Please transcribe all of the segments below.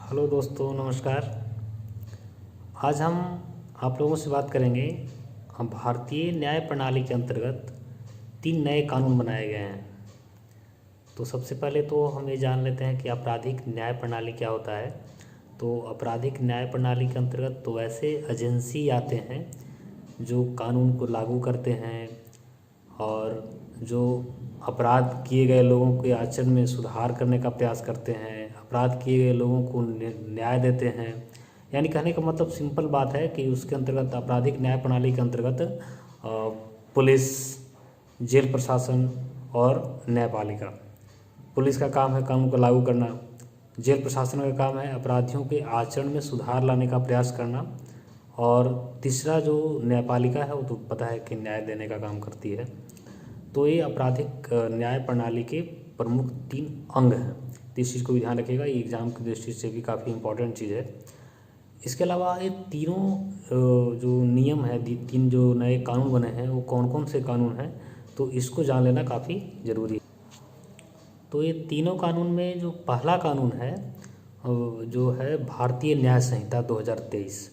Hello दोस्तों, नमस्कार। आज हम आप लोगों से बात करेंगे। हम भारतीय न्याय प्रणाली के अंतर्गत 3 नए कानून बनाए गए हैं। तो सबसे पहले तो हम ये जान लेते हैं कि आपराधिक न्याय प्रणाली क्या होता है। तो आपराधिक न्याय प्रणाली के अंतर्गत तो ऐसे एजेंसी आते हैं जो कानून को लागू करते हैं और जो अपराध किए गए लोगों के आचरण में सुधार करने का प्रयास करते हैं, अपराध किए गए लोगों को न्याय देते हैं। यानी कहने का मतलब सिंपल बात है कि उसके अंतर्गत आपराधिक न्याय प्रणाली के अंतर्गत पुलिस, जेल प्रशासन और न्यायपालिका। पुलिस का काम है कानून को लागू करना, जेल प्रशासन का काम है अपराधियों के आचरण में सुधार लाने का प्रयास करना, और तीसरा जो न्यायपालिका है वो तो पता है कि न्याय देने का काम करती है। तो ये आपराधिक न्याय प्रणाली के प्रमुख 3 अंग हैं। तो इस चीज़ को भी ध्यान रखिएगा, ये एग्ज़ाम की दृष्टि से भी काफ़ी इम्पोर्टेंट चीज़ है। इसके अलावा ये तीनों जो नियम है, 3 जो नए कानून बने हैं वो कौन कौन से कानून हैं, तो इसको जान लेना काफ़ी ज़रूरी है। तो ये तीनों कानून में जो पहला कानून है जो है भारतीय न्याय संहिता 2023।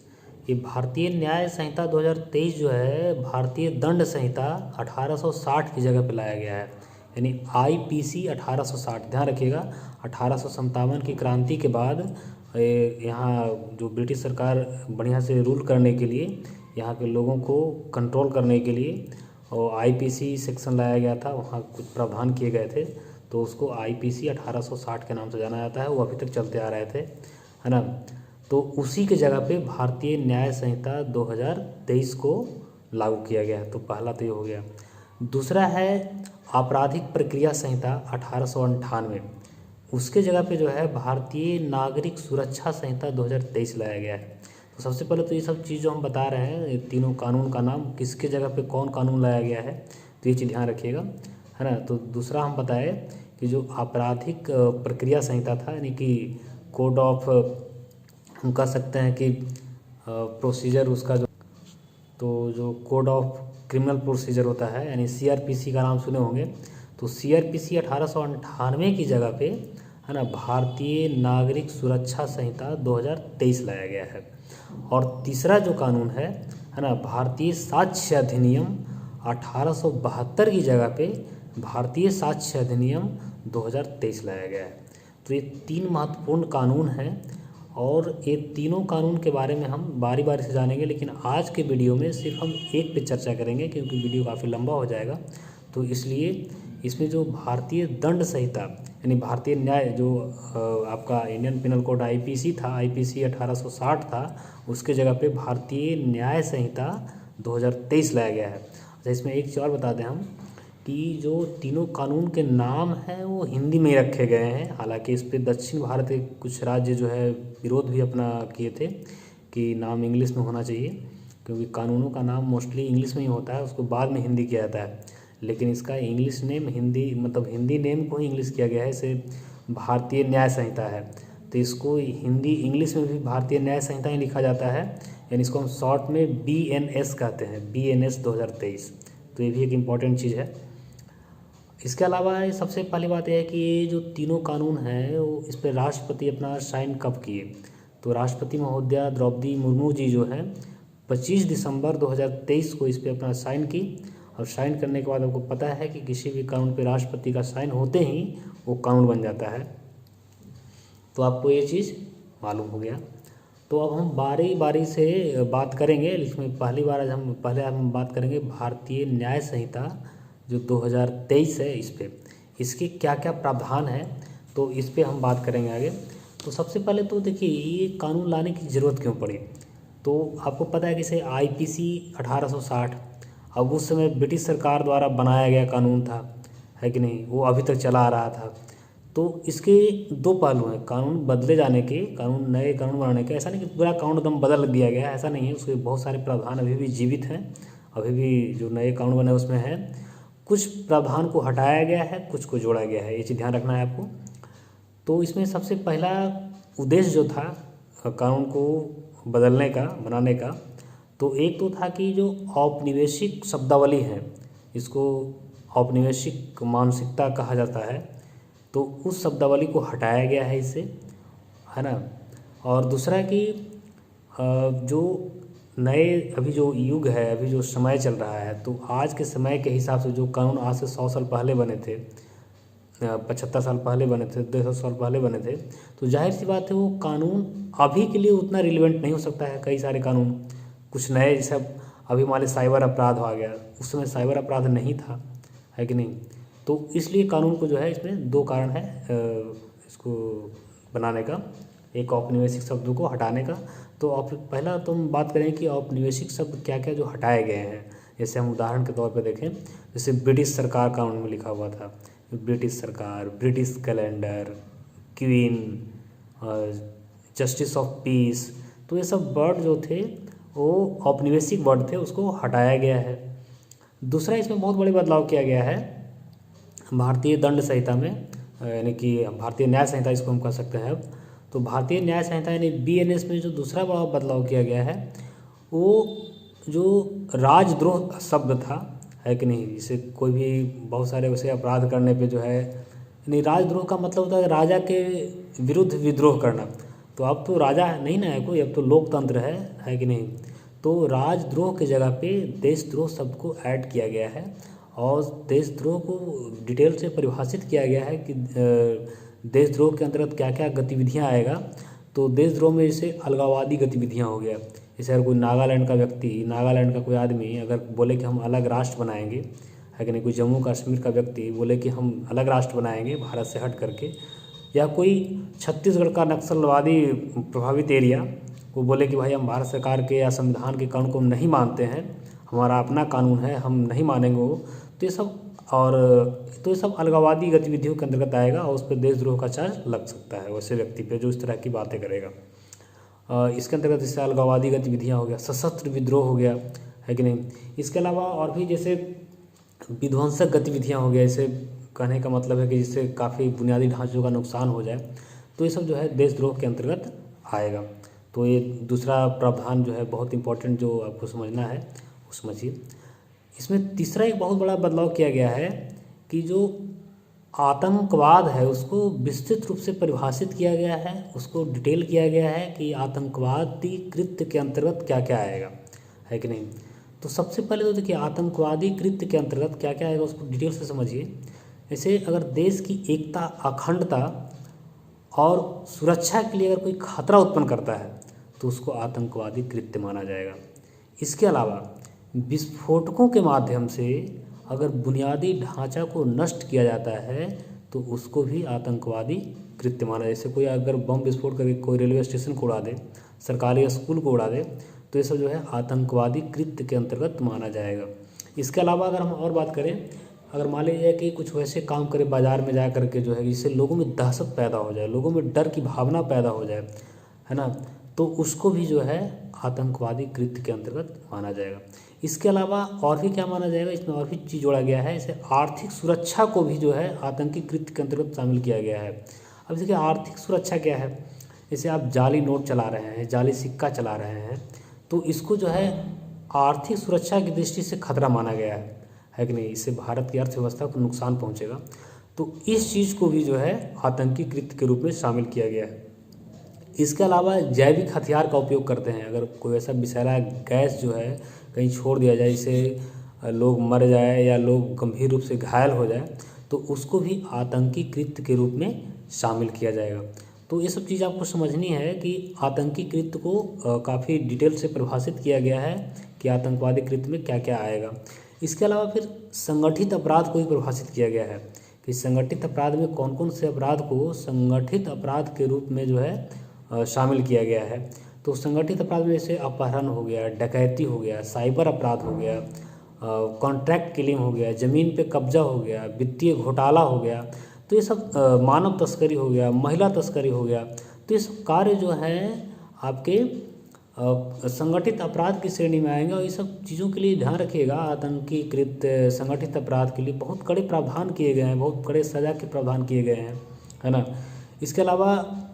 ये भारतीय न्याय संहिता 2023 जो है भारतीय दंड संहिता 1860 की जगह पे लाया गया है, यानी आईपीसी 1860। ध्यान रखिएगा, 1857 की क्रांति के बाद यहाँ जो ब्रिटिश सरकार बढ़िया से रूल करने के लिए, यहाँ के लोगों को कंट्रोल करने के लिए और आईपीसी सेक्शन लाया गया था, वहाँ कुछ प्रावधान किए गए थे, तो उसको आईपीसी 1860 के नाम से जाना जाता है। वो अभी तक चलते आ रहे थे, है ना। तो उसी के जगह पे भारतीय न्याय संहिता 2023 को लागू किया गया है। तो पहला तो ये हो गया। दूसरा है आपराधिक प्रक्रिया संहिता 1898, उसके जगह पे जो है भारतीय नागरिक सुरक्षा संहिता 2023 लाया गया है। तो सबसे पहले तो ये सब चीज़ जो हम बता रहे हैं, ये तीनों कानून का नाम, किसके जगह पे कौन कानून लाया गया है, तो ये चीज़ ध्यान रखिएगा, है ना। तो दूसरा हम बताए कि जो आपराधिक प्रक्रिया संहिता था, यानी कि कोड ऑफ, हम कह सकते हैं कि प्रोसीजर उसका जो कोड ऑफ क्रिमिनल प्रोसीजर होता है, यानी सीआरपीसी का नाम सुने होंगे। तो सीआरपीसी 1898 की जगह पे, है ना, भारतीय नागरिक सुरक्षा संहिता 2023 लाया गया है। और तीसरा जो कानून है ना, भारतीय साक्ष्य अधिनियम 1872 की जगह पे भारतीय साक्ष्य अधिनियम 2023 लाया गया है। तो ये 3 महत्वपूर्ण कानून हैं और ये तीनों कानून के बारे में हम बारी बारी से जानेंगे, लेकिन आज के वीडियो में सिर्फ हम एक पे चर्चा करेंगे क्योंकि वीडियो काफ़ी लंबा हो जाएगा। तो इसलिए इसमें जो भारतीय दंड संहिता, यानी भारतीय न्याय, जो आपका इंडियन पिनल कोड आईपीसी था, आईपीसी 1860 था, उसके जगह पे भारतीय न्याय संहिता 2023 लाया गया है। अच्छा, इसमें एक चीज़ और बता दें हम कि जो तीनों कानून के नाम हैं वो हिंदी में ही रखे गए हैं। हालांकि इस पे दक्षिण भारत के कुछ राज्य जो है विरोध भी अपना किए थे कि नाम इंग्लिश में होना चाहिए, क्योंकि कानूनों का नाम मोस्टली इंग्लिश में ही होता है, उसको बाद में हिंदी किया जाता है। लेकिन इसका इंग्लिश नेम हिंदी, मतलब हिंदी नेम को ही इंग्लिश किया गया है। इसे भारतीय न्याय संहिता है, तो इसको हिंदी इंग्लिश में भी भारतीय न्याय संहिता ही लिखा जाता है, यानी इसको हम शॉर्ट में BNS कहते हैं, BNS 2023। तो ये भी एक इम्पॉर्टेंट चीज़ है। इसके अलावा सबसे पहली बात यह है कि ये जो तीनों कानून हैं वो इस पर राष्ट्रपति अपना साइन कब किए। तो राष्ट्रपति महोदया द्रौपदी मुर्मू जी जो हैं 25 दिसंबर 2023 को इस पर अपना साइन की। और साइन करने के बाद आपको पता है कि किसी भी कानून पे राष्ट्रपति का साइन होते ही वो कानून बन जाता है। तो आपको ये चीज़ मालूम हो गया। तो अब हम बारी बारी से बात करेंगे। इसमें पहले हम बात करेंगे भारतीय न्याय संहिता जो 2023 है, इस पे इसके क्या क्या प्रावधान है, तो इस पे हम बात करेंगे आगे। तो सबसे पहले तो देखिए, ये कानून लाने की ज़रूरत क्यों पड़ी। तो आपको पता है कि इसे आईपीसी 1860, अब उस समय ब्रिटिश सरकार द्वारा बनाया गया कानून था, है कि नहीं, वो अभी तक चला आ रहा था। तो इसके 2 पहलू हैं, कानून बदले जाने के, नए कानून बनाने के। ऐसा नहीं कि पूरा कानून एकदम बदल दिया गया है, ऐसा नहीं है। उसके बहुत सारे प्रावधान अभी भी जीवित हैं, अभी भी जो नए कानून बने उसमें है। कुछ प्रावधान को हटाया गया है, कुछ को जोड़ा गया है, ये चीज़ ध्यान रखना है आपको। तो इसमें सबसे पहला उद्देश्य जो था कानून को बदलने का, बनाने का, तो एक तो था कि जो औपनिवेशिक शब्दावली है, इसको औपनिवेशिक मानसिकता कहा जाता है, तो उस शब्दावली को हटाया गया है इससे, है ना। और दूसरा है कि जो नए अभी जो युग है, अभी जो समय चल रहा है, तो आज के समय के हिसाब से जो कानून आज से 100 साल पहले बने थे, 75 साल पहले बने थे, 200 साल पहले बने थे, तो जाहिर सी बात है वो कानून अभी के लिए उतना रिलेवेंट नहीं हो सकता है। कई सारे कानून कुछ नए, जैसे अभी मान लीजिए साइबर अपराध आ गया, उस समय साइबर अपराध नहीं था, है कि नहीं। तो इसलिए कानून को जो है, इसमें दो कारण है इसको बनाने का, एक औपनिवेशिक शब्दों को हटाने का। तो पहला तो हम बात करें कि औपनिवेशिक शब्द क्या क्या जो हटाए गए हैं। जैसे हम उदाहरण के तौर पे देखें, जैसे ब्रिटिश सरकार कानून में लिखा हुआ था, ब्रिटिश सरकार, British calendar, queen, justice of peace, तो ये सब वर्ड जो थे वो औपनिवेशिक वर्ड थे, उसको हटाया गया है। दूसरा इसमें बहुत बड़े बदलाव किया गया है भारतीय दंड संहिता में, यानी कि भारतीय न्याय संहिता इसको हम कह सकते हैं अब। तो भारतीय न्याय संहिता यानी BNS में जो दूसरा बड़ा बदलाव किया गया है, वो जो राजद्रोह शब्द था, है कि नहीं। जैसे कोई भी बहुत सारे वैसे अपराध करने पे जो है, यानी राजद्रोह का मतलब होता है राजा के विरुद्ध विद्रोह करना। तो अब तो राजा नहीं ना है कोई, अब तो लोकतंत्र है कि नहीं। तो राजद्रोह की जगह पे देशद्रोह शब्द को ऐड किया गया है, और देशद्रोह को डिटेल से परिभाषित किया गया है कि देशद्रोह के अंतर्गत क्या क्या गतिविधियां आएगा। तो देशद्रोह में जैसे अलगाववादी गतिविधियां हो गया, जैसे अगर कोई नागालैंड का व्यक्ति, नागालैंड का कोई आदमी अगर बोले कि हम अलग राष्ट्र बनाएंगे, है कि नहीं। कोई जम्मू कश्मीर का व्यक्ति बोले कि हम अलग राष्ट्र बनाएंगे भारत से हट करके, या कोई छत्तीसगढ़ का नक्सलवादी प्रभावित एरिया वो बोले कि भाई हम भारत सरकार के या संविधान के कानून को नहीं मानते हैं, हमारा अपना कानून है, हम नहीं मानेंगे वो, तो ये सब, और तो ये सब अलगाववादी गतिविधियों के अंतर्गत आएगा, और उस पर देशद्रोह का चार्ज लग सकता है वैसे व्यक्ति पे जो इस तरह की बातें करेगा। इसके अंतर्गत जैसे अलगाववादी गतिविधियाँ हो गया, सशस्त्र विद्रोह हो गया, है कि नहीं। इसके अलावा और भी जैसे विध्वंसक गतिविधियाँ हो गया, जैसे कहने का मतलब है कि जिससे काफ़ी बुनियादी ढांचों का नुकसान हो जाए, तो ये सब जो है देशद्रोह के अंतर्गत आएगा। तो ये दूसरा प्रावधान जो है बहुत इंपॉर्टेंट, जो आपको समझना है वो समझिए। इसमें तीसरा एक बहुत बड़ा बदलाव किया गया है कि जो आतंकवाद है उसको विस्तृत रूप से परिभाषित किया गया है, उसको डिटेल किया गया है कि आतंकवादी कृत्य के अंतर्गत क्या क्या आएगा, है कि नहीं। तो सबसे पहले तो देखिए आतंकवादी कृत्य के अंतर्गत क्या क्या आएगा उसको डिटेल से समझिए। जैसे अगर देश की एकता, अखंडता और सुरक्षा के लिए अगर कोई खतरा उत्पन्न करता है तो उसको आतंकवादी कृत्य माना जाएगा। इसके अलावा विस्फोटकों के माध्यम से अगर बुनियादी ढांचा को नष्ट किया जाता है तो उसको भी आतंकवादी कृत्य माना। जैसे कोई अगर बम विस्फोट करके कोई रेलवे स्टेशन को उड़ा दे, सरकारी स्कूल को उड़ा दे, तो ये सब जो है आतंकवादी कृत्य के अंतर्गत माना जाएगा। इसके अलावा अगर हम और बात करें, अगर मान लीजिए कि कुछ वैसे काम करे बाज़ार में जा करके जो है, जिससे लोगों में दहशत पैदा हो जाए, लोगों में डर की भावना पैदा हो जाए, है ना, तो उसको भी जो है आतंकवादी कृत्य के अंतर्गत माना जाएगा। इसके अलावा और भी क्या माना जाएगा, इसमें और भी चीज़ जोड़ा गया है, जैसे आर्थिक सुरक्षा को भी जो है आतंकी कृत्य के अंतर्गत शामिल किया गया है। अब देखिए आर्थिक सुरक्षा क्या है, जैसे आप जाली नोट चला रहे हैं, जाली सिक्का चला रहे हैं, तो इसको जो है आर्थिक सुरक्षा की दृष्टि से खतरा माना गया है कि नहीं। इससे भारत की अर्थव्यवस्था को नुकसान पहुंचेगा, तो इस चीज़ को भी जो है आतंकी कृत्य के रूप में शामिल किया गया है। इसके अलावा जैविक हथियार का उपयोग करते हैं, अगर कोई ऐसा विषैला गैस जो है कहीं छोड़ दिया जाए जिससे लोग मर जाए या लोग गंभीर रूप से घायल हो जाए, तो उसको भी आतंकी कृत्य के रूप में शामिल किया जाएगा। तो ये सब चीज़ आपको समझनी है कि आतंकी कृत्य को काफ़ी डिटेल से परिभाषित किया गया है कि आतंकवादी कृत्य में क्या क्या आएगा। इसके अलावा फिर संगठित अपराध को भी परिभाषित किया गया है कि संगठित अपराध में कौन कौन से अपराध को संगठित अपराध के रूप में जो है शामिल किया गया है। तो संगठित अपराध में जैसे अपहरण हो गया, डकैती हो गया, साइबर अपराध हो गया, कॉन्ट्रैक्ट किलिंग हो गया, ज़मीन पे कब्जा हो गया, वित्तीय घोटाला हो गया, तो ये सब मानव तस्करी हो गया, महिला तस्करी हो गया, तो ये सब कार्य जो है आपके संगठित अपराध की श्रेणी में आएंगे। और ये सब चीज़ों के लिए ध्यान रखिएगा, आतंकी कृत्य, संगठित अपराध के लिए बहुत कड़े प्रावधान किए गए हैं, बहुत कड़े सज़ा के प्रावधान किए गए हैं, है ना। इसके अलावा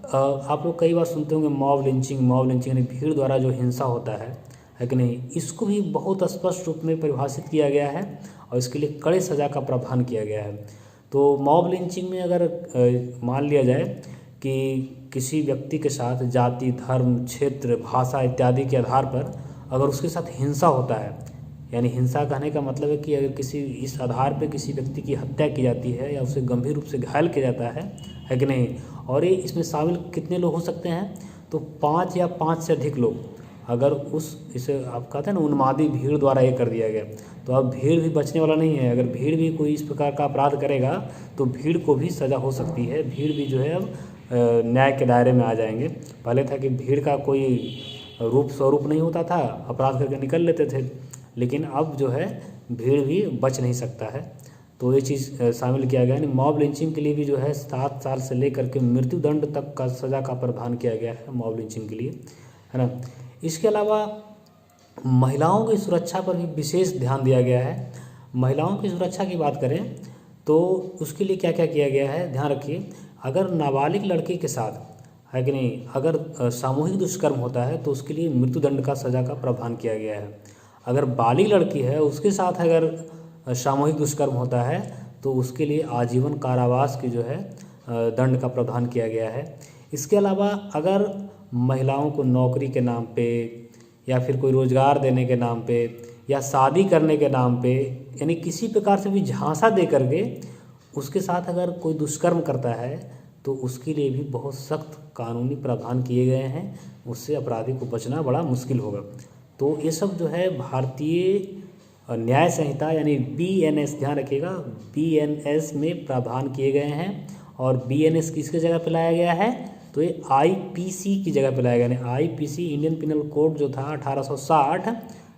आप लोग कई बार सुनते होंगे मॉब लिंचिंग यानी भीड़ द्वारा जो हिंसा होता है कि नहीं, इसको भी बहुत स्पष्ट रूप में परिभाषित किया गया है और इसके लिए कड़े सज़ा का प्रावधान किया गया है। तो मॉब लिंचिंग में अगर मान लिया जाए कि किसी व्यक्ति के साथ जाति, धर्म, क्षेत्र, भाषा इत्यादि के आधार पर अगर उसके साथ हिंसा होता है, यानी हिंसा कहने का मतलब है कि अगर किसी इस आधार पे किसी व्यक्ति की हत्या की जाती है या उसे गंभीर रूप से घायल किया जाता है कि नहीं। और ये इसमें शामिल कितने लोग हो सकते हैं, तो 5 या 5 से अधिक लोग। अगर इसे आप कहते हैं ना उन्मादी भीड़ द्वारा ये कर दिया गया, तो अब भीड़ भी बचने वाला नहीं है। अगर भीड़ भी कोई इस प्रकार का अपराध करेगा तो भीड़ को भी सज़ा हो सकती है। भीड़ भी जो है अब न्याय के दायरे में आ जाएंगे। पहले था कि भीड़ का कोई रूप स्वरूप नहीं होता था, अपराध करके निकल लेते थे, लेकिन अब जो है भीड़ भी बच नहीं सकता है। तो ये चीज़ शामिल किया गया। यानी मॉब लिंचिंग के लिए भी जो है 7 साल से लेकर के मृत्युदंड तक का सज़ा का प्रावधान किया गया है मॉब लिंचिंग के लिए, है ना। इसके अलावा महिलाओं की सुरक्षा पर भी विशेष ध्यान दिया गया है। महिलाओं की सुरक्षा की बात करें तो उसके लिए क्या क्या किया गया है, ध्यान रखिए। अगर नाबालिग लड़की के साथ, है कि नहीं, अगर सामूहिक दुष्कर्म होता है तो उसके लिए मृत्युदंड का सज़ा का प्रावधान किया गया है। अगर बालिग लड़की है उसके साथ अगर सामूहिक दुष्कर्म होता है तो उसके लिए आजीवन कारावास की जो है दंड का प्रावधान किया गया है। इसके अलावा अगर महिलाओं को नौकरी के नाम पे या फिर कोई रोज़गार देने के नाम पे या शादी करने के नाम पे, यानी किसी प्रकार से भी झांसा दे करके उसके साथ अगर कोई दुष्कर्म करता है तो उसके लिए भी बहुत सख्त कानूनी प्रावधान किए गए हैं। उससे अपराधी को बचना बड़ा मुश्किल होगा। तो ये सब जो है भारतीय न्याय संहिता यानी BNS, ध्यान रखिएगा, BNS में प्रावधान किए गए हैं। और BNS किसके जगह पे लाया गया है, तो ये IPC की जगह पे लाया गया। यानी IPC इंडियन पिनल कोड जो था 1860,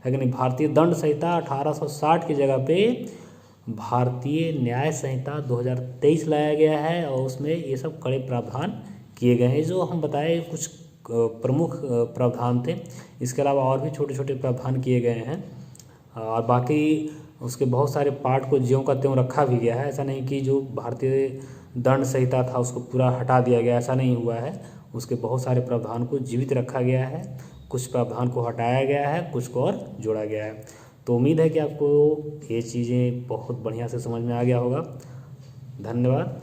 है कि नहीं, भारतीय दंड संहिता 1860 की जगह पे भारतीय न्याय संहिता 2023 लाया गया है और उसमें ये सब कड़े प्रावधान किए गए हैं। जो हम बताए कुछ प्रमुख प्रावधान थे, इसके अलावा और भी छोटे छोटे प्रावधान किए गए हैं और बाकी उसके बहुत सारे पार्ट को ज्यों का त्यों रखा भी गया है। ऐसा नहीं कि जो भारतीय दंड संहिता था उसको पूरा हटा दिया गया, ऐसा नहीं हुआ है। उसके बहुत सारे प्रावधान को जीवित रखा गया है, कुछ प्रावधान को हटाया गया है, कुछ को और जोड़ा गया है। तो उम्मीद है कि आपको ये चीज़ें बहुत बढ़िया से समझ में आ गया होगा। धन्यवाद।